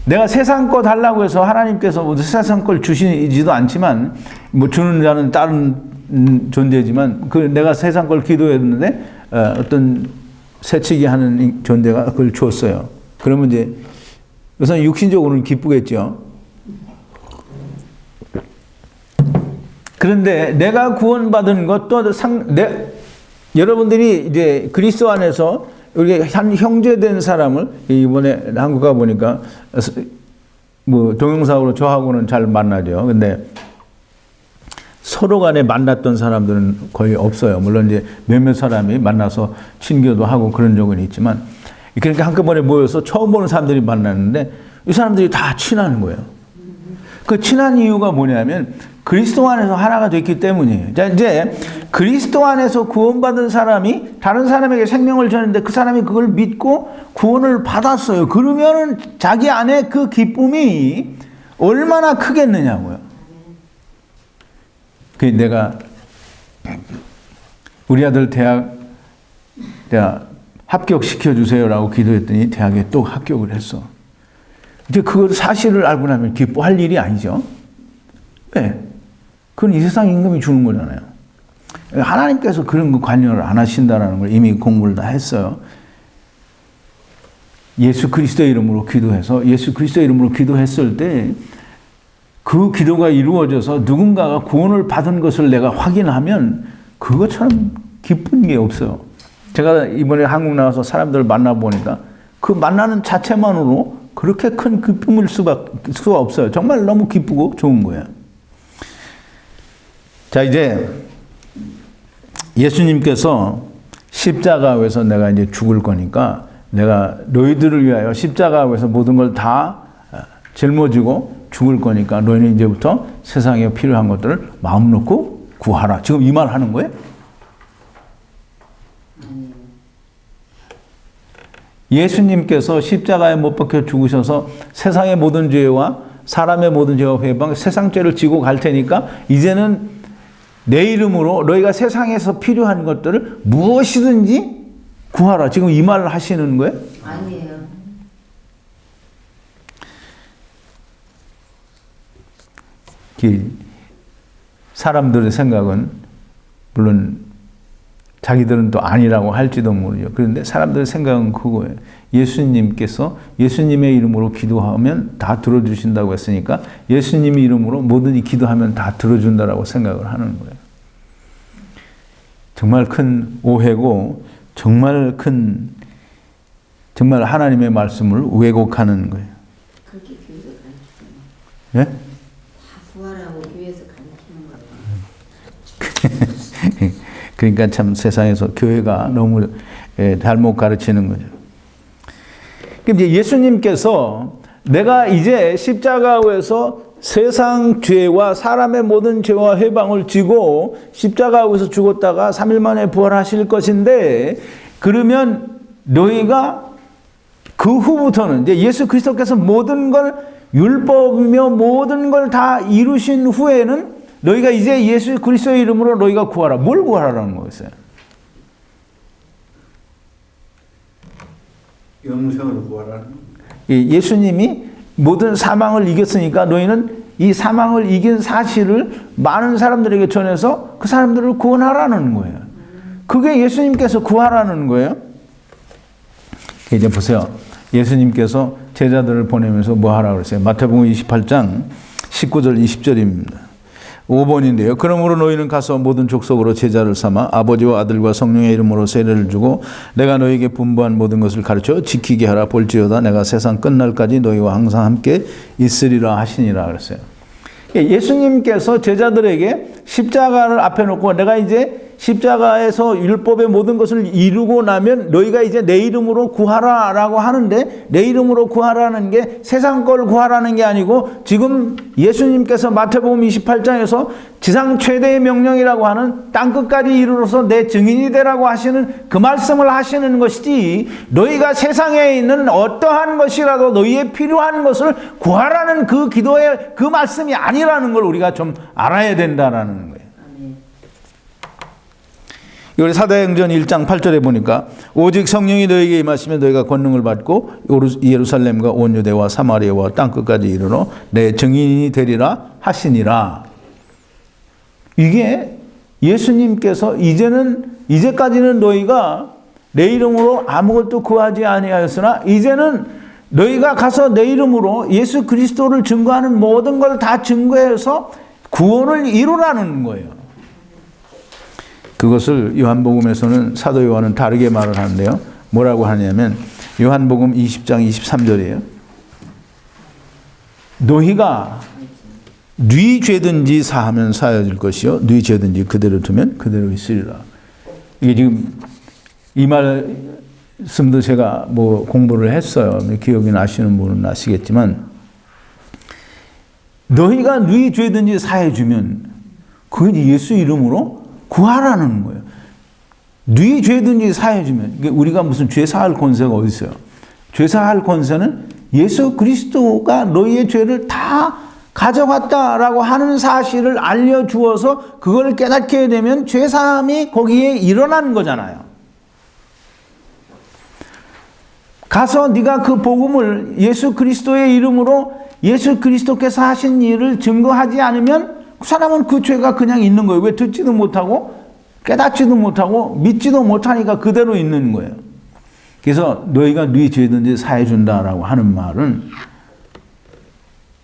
내가 세상 거 달라고 해서 하나님께서 세상 걸 주시지도 않지만 뭐 주는 자는 다른 존재지만 그 내가 세상 걸 기도했는데 어떤 새치기 하는 존재가 그걸 줬어요. 그러면 이제 우선 육신적으로는 기쁘겠죠. 그런데 내가 구원받은 것도 여러분들이 이제 그리스도 안에서 우리 한 형제된 사람을 이번에 한국 가 보니까 뭐 동영상으로 저하고는 잘 만나죠. 근데 서로 간에 만났던 사람들은 거의 없어요. 물론 이제 몇몇 사람이 만나서 친교도 하고 그런 적은 있지만 그러니까 한꺼번에 모여서 처음 보는 사람들이 만났는데 이 사람들이 다 친한 거예요. 그 친한 이유가 뭐냐면 그리스도 안에서 하나가 됐기 때문이에요. 자, 이제 그리스도 안에서 구원받은 사람이 다른 사람에게 생명을 전했는데 그 사람이 그걸 믿고 구원을 받았어요. 그러면은 자기 안에 그 기쁨이 얼마나 크겠느냐고요. 그 내가 우리 아들 대학 합격시켜 주세요라고 기도했더니 대학에 또 합격을 했어. 이제 그걸 사실을 알고 나면 기뻐할 일이 아니죠. 왜? 그건 이 세상 임금이 주는 거잖아요. 하나님께서 그런 거 관여를 안 하신다는 걸 이미 공부를 다 했어요. 예수 그리스도의 이름으로 기도해서 예수 그리스도의 이름으로 기도했을 때 그 기도가 이루어져서 누군가가 구원을 받은 것을 내가 확인하면 그것처럼 기쁜 게 없어요. 제가 이번에 한국 나와서 사람들을 만나보니까 그 만나는 자체만으로 그렇게 큰 기쁨일 수가 없어요. 정말 너무 기쁘고 좋은 거예요. 자, 이제 예수님께서 십자가에서 내가 이제 죽을 거니까 내가 너희들을 위하여 십자가에서 모든 걸 다 짊어지고 죽을 거니까 너희는 이제부터 세상에 필요한 것들을 마음 놓고 구하라. 지금 이 말 하는 거예요? 예수님께서 십자가에 못 박혀 죽으셔서 세상의 모든 죄와 사람의 모든 죄와 회방, 세상 죄를 지고 갈 테니까 이제는 내 이름으로 너희가 세상에서 필요한 것들을 무엇이든지 구하라. 지금 이 말을 하시는 거예요? 아니에요. 사람들의 생각은 물론 자기들은 또 아니라고 할지도 모르죠. 그런데 사람들의 생각은 그거예요. 예수님께서 예수님의 이름으로 기도하면 다 들어주신다고 했으니까 예수님의 이름으로 뭐든지 기도하면 다 들어준다라고 생각을 하는 거예요. 정말 큰 오해고 정말 하나님의 말씀을 왜곡하는 거예요. 그렇게 교회에서 가르치잖아요. 예? 다 구하라고 교회에서 가르치는 거예요. 그러니까 참 세상에서 교회가 너무 잘못 가르치는 거죠. 그럼 이제 예수님께서 내가 이제 십자가에서 세상 죄와 사람의 모든 죄와 회방을 지고 십자가에서 죽었다가 3일 만에 부활하실 것인데 그러면 너희가 그 후부터는 이제 예수 그리스도께서 모든 걸 율법이며 모든 걸 다 이루신 후에는 너희가 이제 예수 그리스도의 이름으로 너희가 구하라. 뭘 구하라는 거였어요? 영생을 구하라는. 예수님이 모든 사망을 이겼으니까 너희는 이 사망을 이긴 사실을 많은 사람들에게 전해서 그 사람들을 구원하라는 거예요. 그게 예수님께서 구하라는 거예요. 이제 보세요. 예수님께서 제자들을 보내면서 뭐 하라고 그랬어요? 마태복음 28장 19절 20절입니다. 5번인데요. 그러므로 너희는 가서 모든 족속으로 제자를 삼아 아버지와 아들과 성령의 이름으로 세례를 주고 내가 너희에게 분부한 모든 것을 가르쳐 지키게 하라. 볼지어다 내가 세상 끝날까지 너희와 항상 함께 있으리라 하시니라 그랬어요. 예수님께서 제자들에게 십자가를 앞에 놓고 내가 이제 십자가에서 율법의 모든 것을 이루고 나면 너희가 이제 내 이름으로 구하라라고 하는데 내 이름으로 구하라는 게 세상 걸 구하라는 게 아니고 지금 예수님께서 마태복음 28장에서 지상 최대의 명령이라고 하는 땅끝까지 이르러서 내 증인이 되라고 하시는 그 말씀을 하시는 것이지 너희가 세상에 있는 어떠한 것이라도 너희의 필요한 것을 구하라는 그 기도의 그 말씀이 아니라는 걸 우리가 좀 알아야 된다라는 거예요. 우리 사도행전 1장 8절에 보니까 오직 성령이 너희에게 임하시면 너희가 권능을 받고 예루살렘과 온 유대와 사마리아와 땅끝까지 이르러 내 증인이 되리라 하시니라. 이게 예수님께서 이제까지는 너희가 내 이름으로 아무것도 구하지 아니하였으나 이제는 너희가 가서 내 이름으로 예수 그리스도를 증거하는 모든 걸 다 증거해서 구원을 이루라는 거예요. 그것을 요한복음에서는 사도 요한은 다르게 말을 하는데요. 뭐라고 하냐면 요한복음 20장 23절이에요. 너희가 네 죄든지 사하면 사여질 것이요 네 죄든지 그대로 두면 그대로 있으리라. 이게 지금 이 말씀도 제가 뭐 공부를 했어요. 기억이 나시는 분은 아시겠지만 너희가 네 죄든지 사해 주면 그건 예수 이름으로 구하라는 거예요. 네 죄든지 사해 주면 우리가 무슨 죄 사할 권세가 어디 있어요? 죄 사할 권세는 예수 그리스도가 너희의 죄를 다 가져갔다라고 하는 사실을 알려주어서 그걸 깨닫게 되면 죄사함이 거기에 일어나는 거잖아요. 가서 네가 그 복음을 예수 그리스도의 이름으로 예수 그리스도께서 하신 일을 증거하지 않으면 그 사람은 그 죄가 그냥 있는 거예요. 왜 듣지도 못하고 깨닫지도 못하고 믿지도 못하니까 그대로 있는 거예요. 그래서 너희가 네 죄든지 사해 준다라고 하는 말은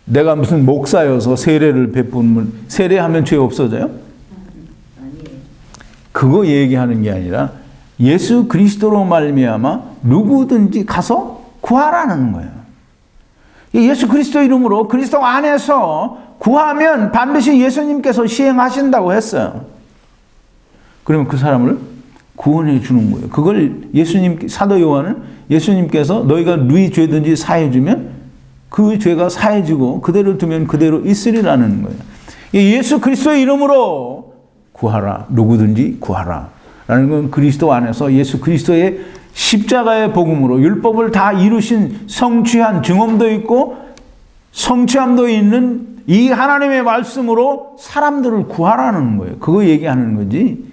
내가 무슨 목사여서 세례를 베푸면 세례하면 죄 없어져요? 그거 얘기하는 게 아니라 예수 그리스도로 말미암아 누구든지 가서 구하라는 거예요. 예수 그리스도 이름으로 그리스도 안에서 구하면 반드시 예수님께서 시행하신다고 했어요. 그러면 그 사람을 구원해 주는 거예요. 그걸 사도 요한은 예수님께서 너희가 누이 죄든지 사해주면 그 죄가 사해지고 그대로 두면 그대로 있으리라는 거예요. 예수 그리스도의 이름으로 구하라. 누구든지 구하라. 라는 건 그리스도 안에서 예수 그리스도의 십자가의 복음으로 율법을 다 이루신 성취한 증언도 있고 성취함도 있는 이 하나님의 말씀으로 사람들을 구하라는 거예요. 그거 얘기하는 거지.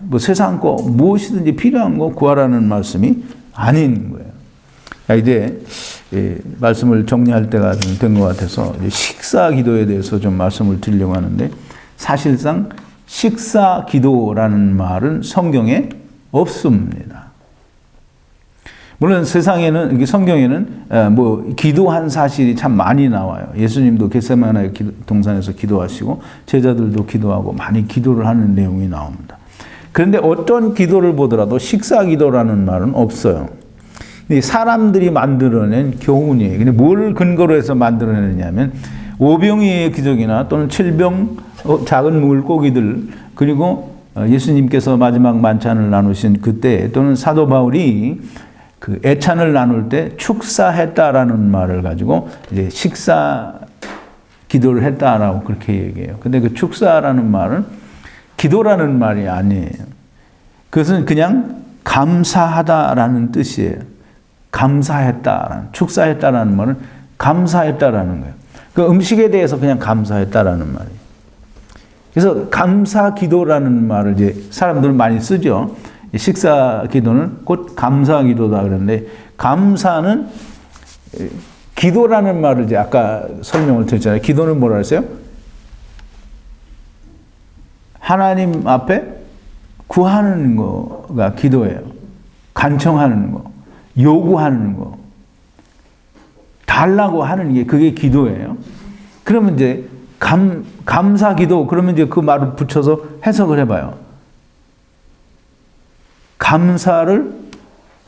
뭐 세상 거 무엇이든지 필요한 거 구하라는 말씀이 아닌 거예요. 자, 이제 말씀을 정리할 때가 된 것 같아서 식사 기도에 대해서 좀 말씀을 드리려고 하는데 사실상 식사 기도라는 말은 성경에 없습니다. 물론 세상에는 성경에는 뭐 기도한 사실이 참 많이 나와요. 예수님도 겟세마네 동산에서 기도하시고 제자들도 기도하고 많이 기도를 하는 내용이 나옵니다. 그런데 어떤 기도를 보더라도 식사 기도라는 말은 없어요. 사람들이 만들어낸 교훈이에요. 근데 뭘 근거로 해서 만들어내냐면 오병이의 기적이나 또는 7병 작은 물고기들 그리고 예수님께서 마지막 만찬을 나누신 그때 또는 사도 바울이 그 애찬을 나눌 때 축사했다라는 말을 가지고 이제 식사 기도를 했다라고 그렇게 얘기해요. 근데 그 축사라는 말은 기도라는 말이 아니에요. 그것은 그냥 감사하다라는 뜻이에요. 감사했다, 축사했다라는 말은 감사했다라는 거예요. 그 음식에 대해서 그냥 감사했다라는 말이에요. 그래서 감사 기도라는 말을 이제 사람들은 많이 쓰죠. 식사 기도는 곧 감사 기도다 그러는데 감사는 기도라는 말을 이제 아까 설명을 드렸잖아요. 기도는 뭐라 했어요? 하나님 앞에 구하는 거가 기도예요. 간청하는 거, 요구하는 거, 달라고 하는 게 그게 기도예요. 그러면 이제 감사 기도 그러면 이제 그 말을 붙여서 해석을 해봐요. 감사를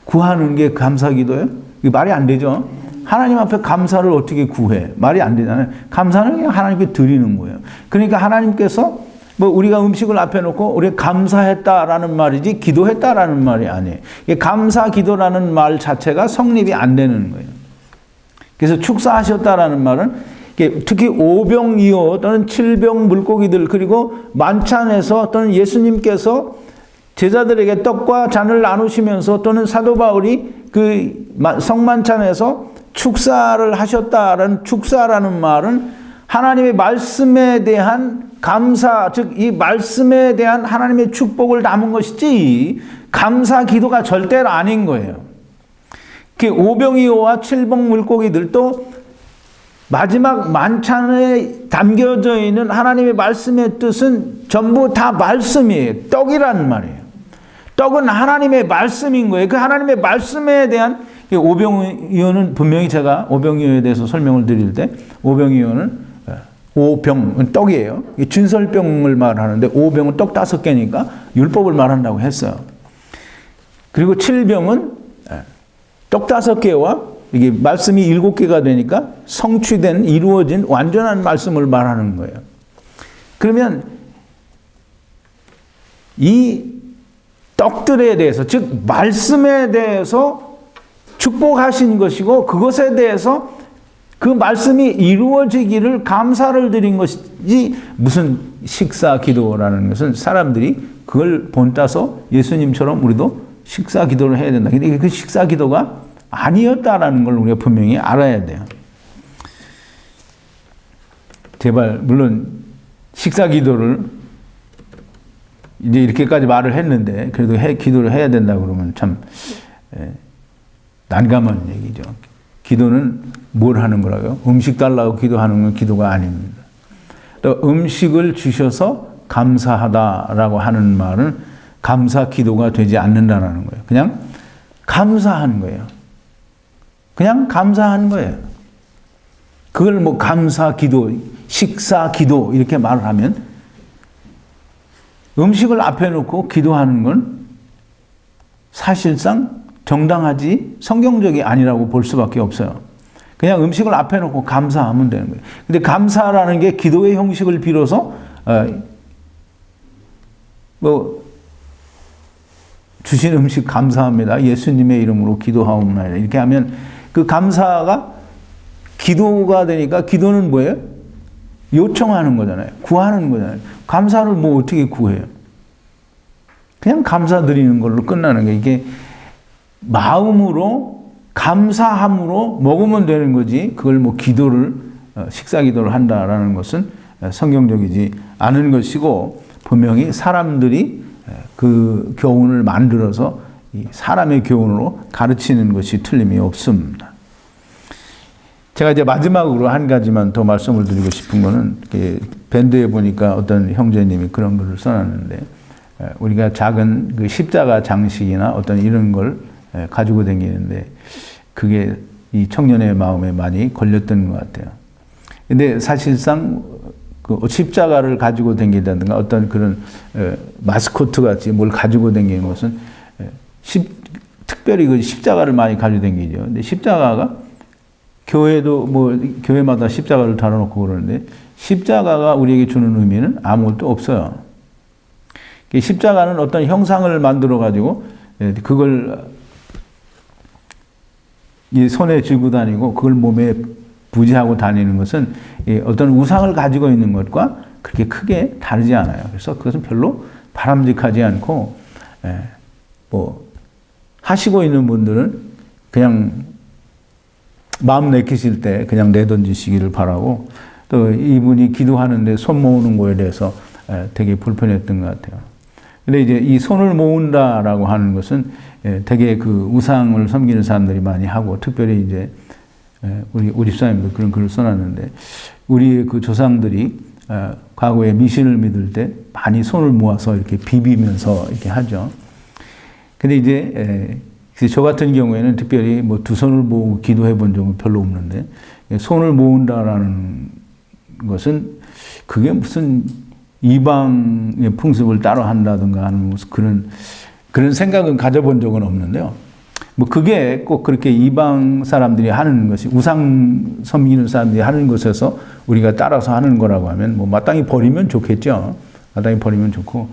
구하는 게 감사 기도예요? 이게 말이 안 되죠. 하나님 앞에 감사를 어떻게 구해? 말이 안 되잖아요. 감사는 그냥 하나님께 드리는 거예요. 그러니까 하나님께서 뭐 우리가 음식을 앞에 놓고 우리 감사했다라는 말이지 기도했다라는 말이 아니에요. 감사 기도라는 말 자체가 성립이 안 되는 거예요. 그래서 축사하셨다라는 말은 특히 오병이어 또는 7병 물고기들 그리고 만찬에서 또는 예수님께서 제자들에게 떡과 잔을 나누시면서 또는 사도 바울이 그 성만찬에서 축사를 하셨다라는 축사라는 말은 하나님의 말씀에 대한 감사, 즉 이 말씀에 대한 하나님의 축복을 담은 것이지 감사 기도가 절대로 아닌 거예요. 오병이어와 7병 물고기들 또 마지막 만찬에 담겨져 있는 하나님의 말씀의 뜻은 전부 다 말씀이에요. 떡이라는 말이에요. 떡은 하나님의 말씀인 거예요. 그 하나님의 말씀에 대한 오병이어는 분명히 제가 오병이어에 대해서 설명을 드릴 때 오병이어는 오병은 떡이에요. 진설병을 말하는데 오병은 떡 5개니까 율법을 말한다고 했어요. 그리고 7병은 떡 5개와 이게 말씀이 7개가 되니까 성취된 이루어진 완전한 말씀을 말하는 거예요. 그러면 이 떡들에 대해서 즉 말씀에 대해서 축복하신 것이고 그것에 대해서 그 말씀이 이루어지기를 감사를 드린 것이지 무슨 식사 기도라는 것은 사람들이 그걸 본따서 예수님처럼 우리도 식사 기도를 해야 된다. 근데 그 식사 기도가 아니었다라는 걸 우리가 분명히 알아야 돼요. 제발 물론 식사 기도를 이제 이렇게까지 말을 했는데 그래도 기도를 해야 된다 그러면 참 난감한 얘기죠. 기도는 뭘 하는 거라고요? 음식 달라고 기도하는 건 기도가 아닙니다. 또 음식을 주셔서 감사하다라고 하는 말은 감사 기도가 되지 않는다는 거예요. 그냥 감사하는 거예요. 그냥 감사하는 거예요. 그걸 뭐 감사 기도, 식사 기도 이렇게 말을 하면 음식을 앞에 놓고 기도하는 건 사실상 정당하지 성경적이 아니라고 볼 수밖에 없어요. 그냥 음식을 앞에 놓고 감사하면 되는 거예요. 근데 감사라는 게 기도의 형식을 빌어서 뭐 주신 음식 감사합니다. 예수님의 이름으로 기도하옵나이다. 이렇게 하면 그 감사가 기도가 되니까 기도는 뭐예요? 요청하는 거잖아요. 구하는 거잖아요. 감사를 뭐 어떻게 구해요? 그냥 감사드리는 걸로 끝나는 게 이게 마음으로 감사함으로 먹으면 되는 거지 그걸 뭐 기도를 식사 기도를 한다라는 것은 성경적이지 않은 것이고 분명히 사람들이 그 교훈을 만들어서 사람의 교훈으로 가르치는 것이 틀림이 없습니다. 제가 이제 마지막으로 한 가지만 더 말씀을 드리고 싶은 거는 밴드에 보니까 어떤 형제님이 그런 글을 써놨는데 우리가 작은 그 십자가 장식이나 어떤 이런 걸 가지고 다니는데 그게 이 청년의 마음에 많이 걸렸던 것 같아요. 근데 사실상 그 십자가를 가지고 다니다든가 어떤 그런 마스코트 같이 뭘 가지고 다니는 것은 특별히 그 십자가를 많이 가지고 다니죠. 근데 십자가가 교회도 뭐 교회마다 십자가를 달아놓고 그러는데 십자가가 우리에게 주는 의미는 아무것도 없어요. 십자가는 어떤 형상을 만들어 가지고 그걸 이 손에 쥐고 다니고 그걸 몸에 부지하고 다니는 것은 어떤 우상을 가지고 있는 것과 그렇게 크게 다르지 않아요. 그래서 그것은 별로 바람직하지 않고 뭐 하시고 있는 분들은 그냥 마음 내키실 때 그냥 내던지시기를 바라고 또 이분이 기도하는데 손 모으는 거에 대해서 되게 불편했던 것 같아요. 근데 이제 이 손을 모은다라고 하는 것은 되게 그 우상을 섬기는 사람들이 많이 하고 특별히 이제 우리 집사님도 그런 글을 써놨는데 우리의 그 조상들이 과거에 미신을 믿을 때 많이 손을 모아서 이렇게 비비면서 이렇게 하죠. 근데 이제 저 같은 경우에는 특별히 뭐 두 손을 모으고 기도해 본 적은 별로 없는데 손을 모은다라는 것은 그게 무슨 이방의 풍습을 따로 한다든가 하는 무슨 그런 생각은 가져본 적은 없는데요. 뭐 그게 꼭 그렇게 이방 사람들이 하는 것이 우상 섬기는 사람들이 하는 것에서 우리가 따라서 하는 거라고 하면 뭐 마땅히 버리면 좋겠죠. 마땅히 버리면 좋고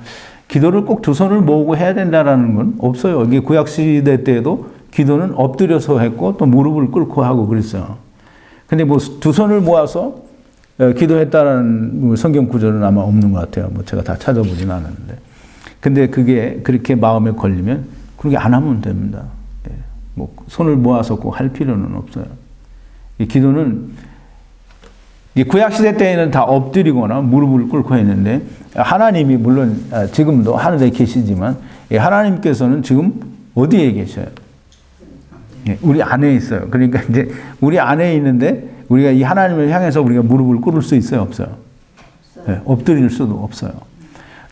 기도를 꼭 두 손을 모으고 해야 된다라는 건 없어요. 이게 구약 시대 때에도 기도는 엎드려서 했고 또 무릎을 꿇고 하고 그랬어요. 근데 뭐 두 손을 모아서 기도했다라는 성경 구절은 아마 없는 것 같아요. 뭐 제가 다 찾아보진 않았는데. 근데 그게 그렇게 마음에 걸리면 그렇게 안 하면 됩니다. 뭐 손을 모아서 꼭 할 필요는 없어요. 이 기도는 구약 시대 때에는 다 엎드리거나 무릎을 꿇고 했는데 하나님이 물론 지금도 하늘에 계시지만 하나님께서는 지금 어디에 계셔요? 우리 안에 있어요. 그러니까 이제 우리 안에 있는데 우리가 이 하나님을 향해서 우리가 무릎을 꿇을 수 있어요, 없어요? 엎드릴 수도 없어요.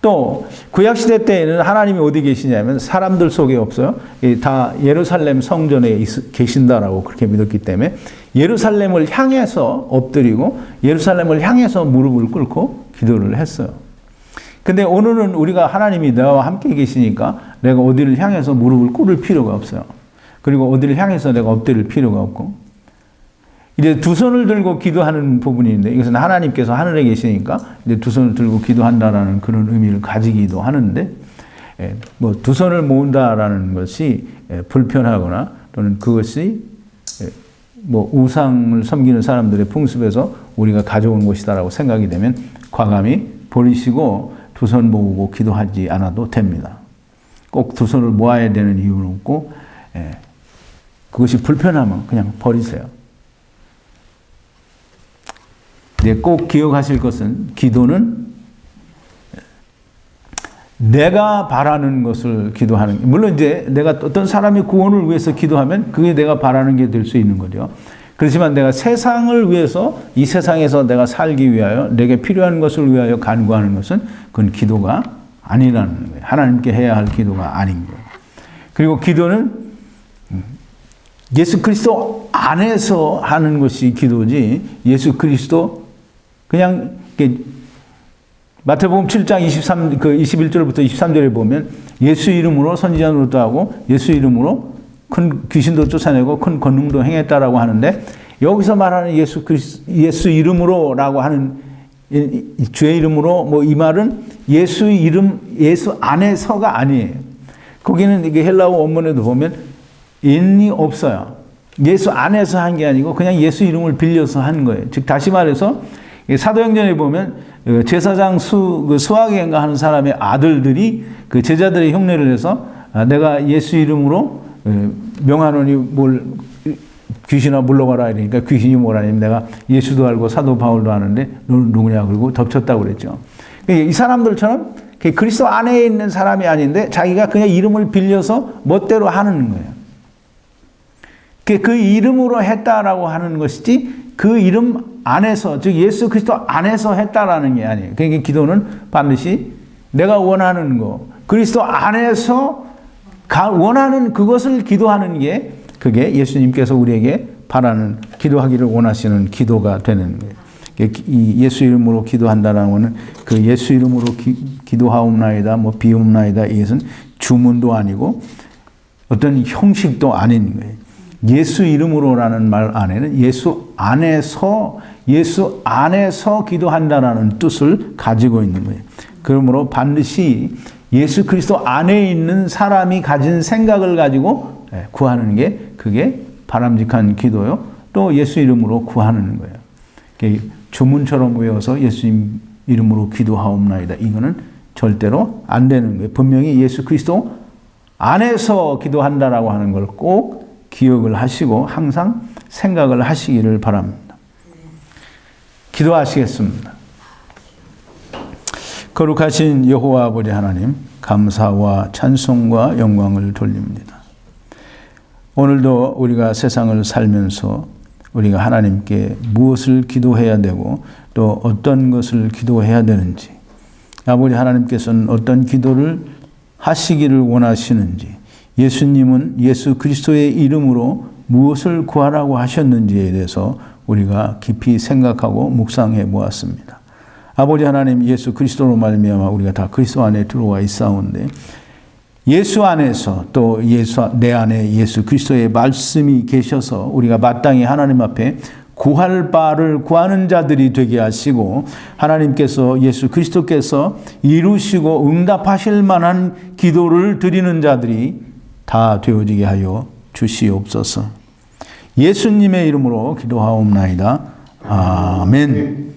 또 구약 시대 때에는 하나님이 어디 계시냐면 사람들 속에 없어요. 다 예루살렘 성전에 계신다라고 그렇게 믿었기 때문에 예루살렘을 향해서 엎드리고 예루살렘을 향해서 무릎을 꿇고 기도를 했어요. 근데 오늘은 우리가 하나님이 나와 함께 계시니까 내가 어디를 향해서 무릎을 꿇을 필요가 없어요. 그리고 어디를 향해서 내가 엎드릴 필요가 없고 이제 두 손을 들고 기도하는 부분인데 이것은 하나님께서 하늘에 계시니까 이제 두 손을 들고 기도한다라는 그런 의미를 가지기도 하는데 뭐 두 손을 모은다라는 것이 불편하거나 또는 그것이 뭐 우상을 섬기는 사람들의 풍습에서 우리가 가져온 것이다라고 생각이 되면 과감히 버리시고 두 손 모으고 기도하지 않아도 됩니다. 꼭 두 손을 모아야 되는 이유는 없고 그것이 불편하면 그냥 버리세요. 꼭 기억하실 것은 기도는 내가 바라는 것을 기도하는 물론 이제 내가 어떤 사람의 구원을 위해서 기도하면 그게 내가 바라는 게 될 수 있는 거죠. 그렇지만 내가 세상을 위해서 이 세상에서 내가 살기 위하여 내게 필요한 것을 위하여 간구하는 것은 그건 기도가 아니라는 거예요. 하나님께 해야 할 기도가 아닌 거예요. 그리고 기도는 예수 그리스도 안에서 하는 것이 기도지 예수 그리스도 그냥 마태복음 7장 21절부터 23절에 보면 예수 이름으로 선지자 노릇도 하고 예수 이름으로 큰 귀신도 쫓아내고 큰 권능도 행했다라고 하는데 여기서 말하는 예수 이름으로라고 하는 주의 이름으로 뭐 이 말은 예수 이름 예수 안에서가 아니에요. 거기는 이게 헬라어 원문에도 보면 in이 없어요. 예수 안에서 한 게 아니고 그냥 예수 이름을 빌려서 한 거예요. 즉 다시 말해서 사도행전에 보면 제사장 수학여행가 하는 사람의 아들들이 그 제자들의 흉내를 내서 내가 예수 이름으로 명하노니 뭘 귀신아 물러가라 이러니까 귀신이 뭐라냐면 내가 예수도 알고 사도 바울도 아는데 너는 누구냐 그러고 덮쳤다고 그랬죠. 이 사람들처럼 그리스도 안에 있는 사람이 아닌데 자기가 그냥 이름을 빌려서 멋대로 하는 거예요. 그 이름으로 했다라고 하는 것이지 그 이름 안에서 즉 예수 그리스도 안에서 했다라는 게 아니에요. 그러니까 기도는 반드시 내가 원하는 거 그리스도 안에서 원하는 그것을 기도하는 게 그게 예수님께서 우리에게 바라는 기도하기를 원하시는 기도가 되는 거예요. 이 예수 이름으로 기도한다라는 것은 그 예수 이름으로 기도하옵나이다, 뭐 비옵나이다 이것은 주문도 아니고 어떤 형식도 아닌 거예요. 예수 이름으로라는 말 안에는 예수 안에서 기도한다라는 뜻을 가지고 있는 거예요. 그러므로 반드시 예수 그리스도 안에 있는 사람이 가진 생각을 가지고 구하는 게 그게 바람직한 기도요. 또 예수 이름으로 구하는 거예요. 주문처럼 외워서 예수님 이름으로 기도하옵나이다. 이거는 절대로 안 되는 거예요. 분명히 예수 그리스도 안에서 기도한다라고 하는 걸 꼭 기억을 하시고 항상 생각을 하시기를 바랍니다. 기도하시겠습니다. 거룩하신 여호와 아버지 하나님, 감사와 찬송과 영광을 돌립니다. 오늘도 우리가 세상을 살면서 우리가 하나님께 무엇을 기도해야 되고 또 어떤 것을 기도해야 되는지, 아버지 하나님께서는 어떤 기도를 하시기를 원하시는지, 예수님은 예수 그리스도의 이름으로 무엇을 구하라고 하셨는지에 대해서 우리가 깊이 생각하고 묵상해 보았습니다. 아버지 하나님, 예수 그리스도로 말미암아 우리가 다 그리스도 안에 들어와 있사온데 예수 안에서 또 내 안에 예수 그리스도의 말씀이 계셔서 우리가 마땅히 하나님 앞에 구할 바를 구하는 자들이 되게 하시고 하나님께서 예수 그리스도께서 이루시고 응답하실 만한 기도를 드리는 자들이 다 되어지게 하여 주시옵소서. 예수님의 이름으로 기도하옵나이다. 아멘.